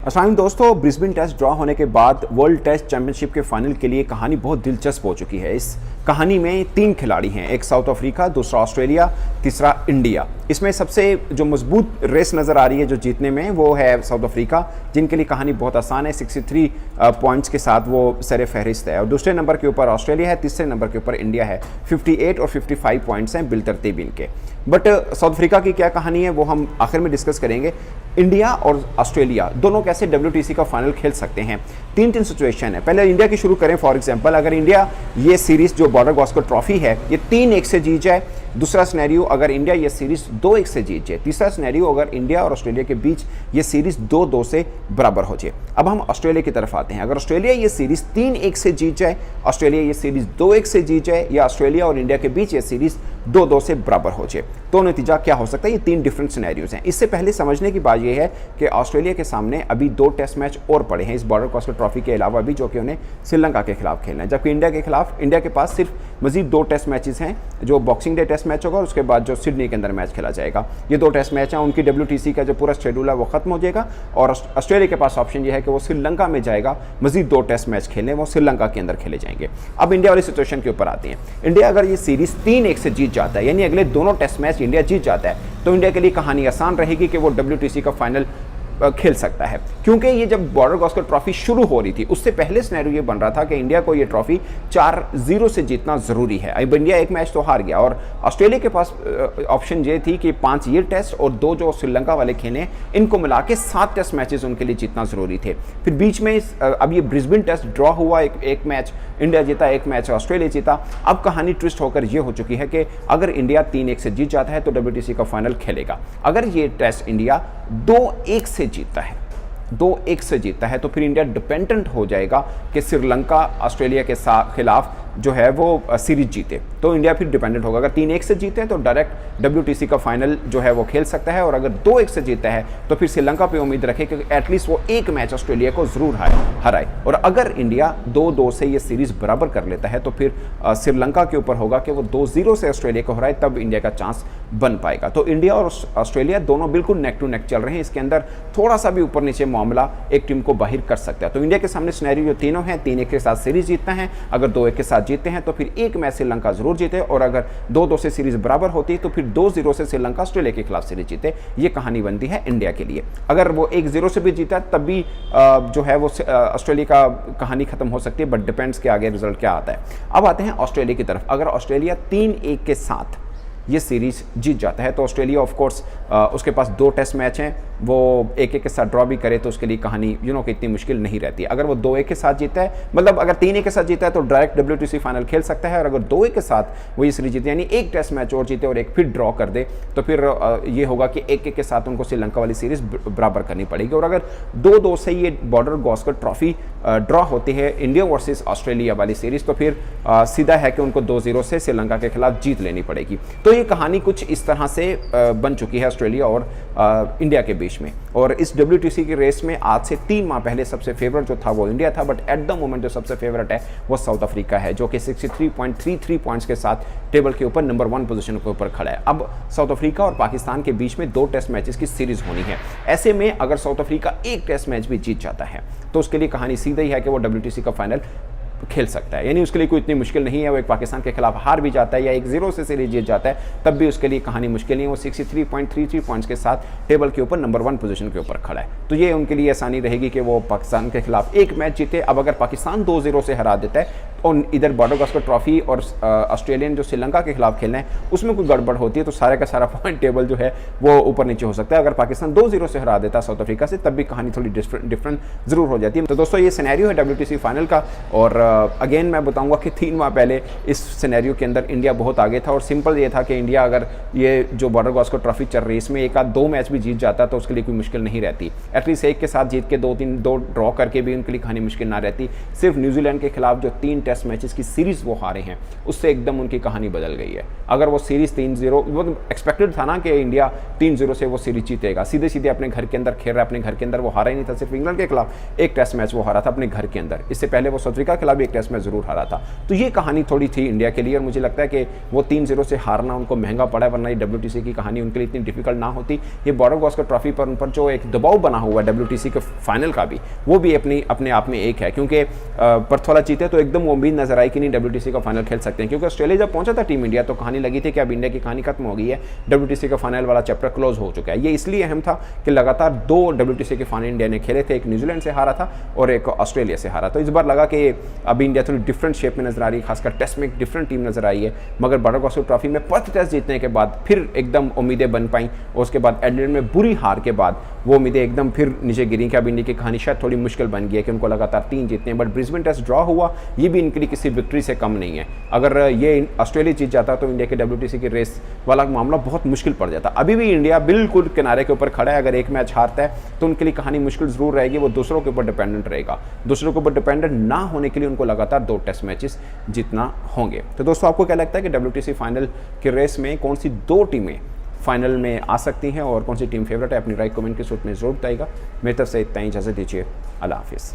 अस्सलाम दोस्तों, Brisbane test draw होने के बाद वर्ल्ड टेस्ट चैंपियनशिप के फाइनल के लिए कहानी बहुत दिलचस्प हो चुकी है। इस कहानी में 3 खिलाड़ी हैं, एक साउथ अफ्रीका, दूसरा ऑस्ट्रेलिया, तीसरा इंडिया। इसमें सबसे जो मजबूत रेस नज़र आ रही है जो जीतने में, वो है साउथ अफ्रीका, जिनके लिए कहानी बहुत आसान है। 63 पॉइंट्स के साथ वो सर फहरिस्त है। और दूसरे नंबर के ऊपर ऑस्ट्रेलिया है, तीसरे नंबर के ऊपर इंडिया है। 58 और 55 पॉइंट्स हैं बिलतरतीब इनके। बट साउथ अफ्रीका की क्या कहानी है वो हम आखिर में डिस्कस करेंगे। इंडिया और ऑस्ट्रेलिया दोनों कैसे WTC का फाइनल खेल सकते हैं। तीन सिचुएशन है। पहले इंडिया की शुरू करें। फॉर एग्जांपल, अगर इंडिया ये सीरीज जो बॉर्डर गावस्कर ट्रॉफी है ये 3-1 से जीत जाए। दूसरा सिनेरियो, अगर इंडिया ये सीरीज 2-1 से जीत जाए। तीसरा सिनेरियो, अगर इंडिया और ऑस्ट्रेलिया के बीच ये सीरीज 2-2 से बराबर हो जाए। अब हम ऑस्ट्रेलिया की तरफ आते हैं। अगर ऑस्ट्रेलिया ये सीरीज 3-1 से जीत जाए, ऑस्ट्रेलिया ये सीरीज 2-1 से जीत जाए, या ऑस्ट्रेलिया और इंडिया के बीच ये सीरीज 2-2 से बराबर हो जाए, तो नतीजा क्या हो सकता है। ये 3 डिफरेंट सिनेरियोज हैं। इससे पहले समझने की बात यह है कि ऑस्ट्रेलिया के सामने अभी 2 टेस्ट मैच और पड़े हैं इस बॉर्डर गावस्कर ट्रॉफी के अलावा भी, जो कि उन्हें श्रीलंका के खिलाफ खेलना है। जबकि इंडिया के पास सिर्फ मजीद 2 टेस्ट मैचेस हैं, जो बॉक्सिंग डे टेस्ट मैच होगा और उसके बाद जो सिडनी के अंदर मैच खेला जाएगा। ये 2 टेस्ट मैच हैं। उनकी WTC का जो पूरा शेड्यूल है वो खत्म हो जाएगा और ऑस्ट्रेलिया के पास ऑप्शन ये है कि वो श्रीलंका में जाएगा, मजीद 2 टेस्ट मैच खेलने, वो श्रीलंका के अंदर खेले जाएंगे। अब इंडिया वाली सिचुएशन के ऊपर आते हैं। इंडिया अगर ये सीरीज 3-1 से जीत जाता है, यानी अगले दोनों टेस्ट मैच इंडिया जीत जाता है, तो इंडिया के लिए कहानी आसान रहेगी कि वो WTC का फाइनल खेल सकता है। क्योंकि ये जब बॉर्डर गावस्कर ट्रॉफी शुरू हो रही थी, उससे पहले सिनेरियो ये बन रहा था कि इंडिया को ये ट्रॉफी 4-0 से जीतना जरूरी है। अब इंडिया एक मैच तो हार गया और ऑस्ट्रेलिया के पास ऑप्शन ये थी कि 5 ये टेस्ट और 2 जो श्रीलंका वाले खेले, इनको मिला के 7 टेस्ट मैचेस उनके लिए जीतना जरूरी थे। फिर बीच में अब ये ब्रिस्बेन टेस्ट ड्रॉ हुआ, एक मैच इंडिया जीता, एक मैच ऑस्ट्रेलिया जीता। अब कहानी ट्विस्ट होकर ये हो चुकी है कि अगर इंडिया 3-1 से जीत जाता है तो WTC का फाइनल खेलेगा। अगर ये टेस्ट इंडिया 2-1 से जीतता है, 2-1 से जीतता है, तो फिर इंडिया डिपेंडेंट हो जाएगा कि श्रीलंका ऑस्ट्रेलिया के खिलाफ जो है वो सीरीज जीते, तो इंडिया फिर डिपेंडेंट होगा। अगर 3-1 से जीते हैं तो डायरेक्ट WTC का फाइनल जो है वो खेल सकता है, और अगर 2-1 से जीता है तो फिर श्रीलंका पे उम्मीद रखे कि एटलीस्ट वो एक मैच ऑस्ट्रेलिया को जरूर हराए। और अगर इंडिया 2-2 से ये सीरीज बराबर कर लेता है तो फिर श्रीलंका के ऊपर होगा कि वो 2-0 से ऑस्ट्रेलिया को हराए, तब इंडिया का चांस बन पाएगा। तो इंडिया और ऑस्ट्रेलिया दोनों बिल्कुल नेक टू नेक चल रहे हैं। इसके अंदर थोड़ा सा भी ऊपर नीचे मामला एक टीम को बाहर कर सकता है। तो इंडिया के सामने सिनेरियो जो तीनों हैं, 3-1 के साथ सीरीज जीतना है, अगर 2-1 के साथ जीतते हैं तो फिर एक मैच श्रीलंका जरूर जीते, और अगर 2-2 से सीरीज बराबर होती है तो फिर 2-0 से श्रीलंका ऑस्ट्रेलिया के खिलाफ सीरीज जीते। ये कहानी बनती है इंडिया के लिए। अगर वो 1-0 से भी जीता तब भी जो है वो ऑस्ट्रेलिया का कहानी खत्म हो सकती है, बट डिपेंड्स के आगे रिजल्ट क्या आता है। अब आते हैं ऑस्ट्रेलिया की तरफ। अगर ऑस्ट्रेलिया 3-1 के साथ ये सीरीज जीत जाता है तो ऑस्ट्रेलिया ऑफ कोर्स उसके पास 2 टेस्ट मैच हैं, वो 1-1 के साथ ड्रॉ भी करे तो उसके लिए कहानी कि इतनी मुश्किल नहीं रहती। अगर वो 2-1 के साथ जीता है, मतलब अगर 3-1 के साथ जीता है तो डायरेक्ट WTC फाइनल खेल सकता है, और अगर 2-1 के साथ वो ये सीरीज जीते, यानी एक टेस्ट मैच और जीते और एक फिर ड्रॉ कर दे, तो फिर ये होगा कि 1-1 के साथ उनको श्रीलंका वाली सीरीज बराबर करनी पड़ेगी। और अगर 2-2 से ये बॉर्डर गावस्कर ट्रॉफी ड्रॉ होती है, इंडिया वर्सेस ऑस्ट्रेलिया वाली सीरीज, तो फिर सीधा है कि उनको 2-0 से श्रीलंका के खिलाफ जीत लेनी पड़ेगी। तो ये कहानी कुछ इस तरह से बन चुकी है ऑस्ट्रेलिया और इंडिया के बीच में। और इस WTC की रेस में आज से 3 माह पहले सबसे फेवरेट जो था वो इंडिया था, बट एट द मोमेंट जो सबसे फेवरेट है वो साउथ अफ्रीका है, जो कि 63.33 पॉइंट्स के साथ टेबल के ऊपर नंबर 1 पोजीशन के ऊपर खड़ा है। अब साउथ अफ्रीका और पाकिस्तान के बीच में 2 टेस्ट मैचेस की सीरीज होनी है। ऐसे में अगर साउथ अफ्रीका एक टेस्ट मैच भी जीत जाता है तो उसके लिए कहानी सीधा ही है कि वो WTC का फाइनल खेल सकता है, यानी उसके लिए कोई इतनी मुश्किल नहीं है। वो एक पाकिस्तान के खिलाफ हार भी जाता है या 1-0 से सीरीज जीत जाता है, तब भी उसके लिए कहानी मुश्किल नहीं है। वो 63.33 पॉइंट्स के साथ टेबल के ऊपर नंबर 1 पोजीशन के ऊपर खड़ा है। तो ये उनके लिए आसानी रहेगी कि वो पाकिस्तान के खिलाफ एक मैच जीते। अब अगर पाकिस्तान 2-0 से हरा देता है और इधर बॉर्डर गावस्कर ट्रॉफी और ऑस्ट्रेलियन जो श्रीलंका के खिलाफ खेलना है उसमें कोई गड़बड़ होती है तो सारे का सारा पॉइंट टेबल जो है वो ऊपर नीचे हो सकता है। अगर पाकिस्तान 2-0 से हरा देता है साउथ अफ्रीका से, तब भी कहानी थोड़ी डिफरेंट जरूर हो जाती है। तो दोस्तों, ये सिनेरियो है WTC फाइनल का। और अगेन मैं बताऊंगा कि 3 माह पहले इस सिनेरियो के अंदर इंडिया बहुत आगे था, और सिंपल ये था कि इंडिया अगर ये जो बॉर्डर गावस्कर ट्रॉफी चल रही है इसमें 1-2 मैच भी जीत जाता तो उसके लिए कोई मुश्किल नहीं रहती। एटलीस्ट एक के साथ जीत के 2 ड्रॉ करके भी उनके लिए कहानी मुश्किल ना रहती। सिर्फ न्यूजीलैंड के खिलाफ जो 3 टेस्ट मैचेस की सीरीज वो हारे हैं, उससे एकदम उनकी कहानी बदल गई है। अगर वो सीरीज 3-0, वो एक्सपेक्टेड था ना कि इंडिया 3-0 से वो सीरीज जीतेगा, सीधे सीधे अपने घर के अंदर खेल रहा है, अपने घर के अंदर वो हारा ही नहीं था। सिर्फ इंग्लैंड के खिलाफ एक टेस्ट मैच वो हारा था अपने घर के अंदर। इससे पहले वो साउथ अफ्रीका के खिलाफ भी एक टेस्ट में ज़रूर हारा था। तो ये कहानी थोड़ी थी इंडिया के लिए, और मुझे लगता है कि वो 3-0 से हारना उनको महंगा पड़ा, वरना ये WTC की कहानी उनके लिए इतनी डिफिकल्ट ना होती। ये बॉर्डर गावस्कर ट्रॉफी पर उन पर जो एक दबाव बना हुआ है WTC के फाइनल का भी, वो भी अपने आप में एक है, क्योंकि पर्थोला जीते तो एकदम उम्मीद नजर आई कि नहीं WTC का फाइनल खेल सकते हैं, क्योंकि ऑस्ट्रेलिया जब पहुंचा था टीम इंडिया तो कहानी लगी थी कि अब इंडिया की कहानी खत्म हो गई है, WTC का फाइनल वाला चैप्टर क्लोज हो चुका है। ये इसलिए अहम था कि लगातार 2 WTC के फाइनल इंडिया ने खेले थे, एक न्यूजीलैंड से हारा था और एक ऑस्ट्रेलिया से हारा। तो इस बार लगा कि अभी इंडिया थोड़ी डिफरेंट शेप में नजर आ रही है, खासकर टेस्ट में एक डिफरेंट टीम नजर आई है। मगर बॉर्डर गावस्कर ट्रॉफी में पर्थ टेस्ट जीतने के बाद फिर एकदम उम्मीदें बन पाई, और उसके बाद एडिलेड में बुरी हार के बाद वो उम्मीदें एकदम फिर नीचे गिरी कि अब इंडिया की कहानी शायद थोड़ी मुश्किल बन गई है कि उनको लगातार 3 जीतने हैं। बट ब्रिस्बेन टेस्ट ड्रॉ हुआ, ये भी इनके लिए किसी विक्ट्री से कम नहीं है। अगर ये ऑस्ट्रेलिया जीत जाता तो इंडिया के WTC की रेस वाला मामला बहुत मुश्किल पड़ जाता। अभी भी इंडिया बिल्कुल किनारे के ऊपर खड़ा है, अगर एक मैच हारता है तो उनके लिए कहानी मुश्किल जरूर रहेगी, वो दूसरों के ऊपर डिपेंडेंट रहेगा। दूसरों के ऊपर डिपेंडेंट ना होने के लिए उनको लगातार 2 टेस्ट मैचेस जीतना होंगे। तो दोस्तों, आपको क्या लगता है कि WTC फाइनल की रेस में कौन सी 2 टीमें फाइनल में आ सकती हैं और कौन सी टीम फेवरेट है? अपनी राय कमेंट के सूत्र में जरूर बताइएगा। मेरी तरफ से इतना ही, इजाज़त दीजिए, अल्लाह हाफिज़।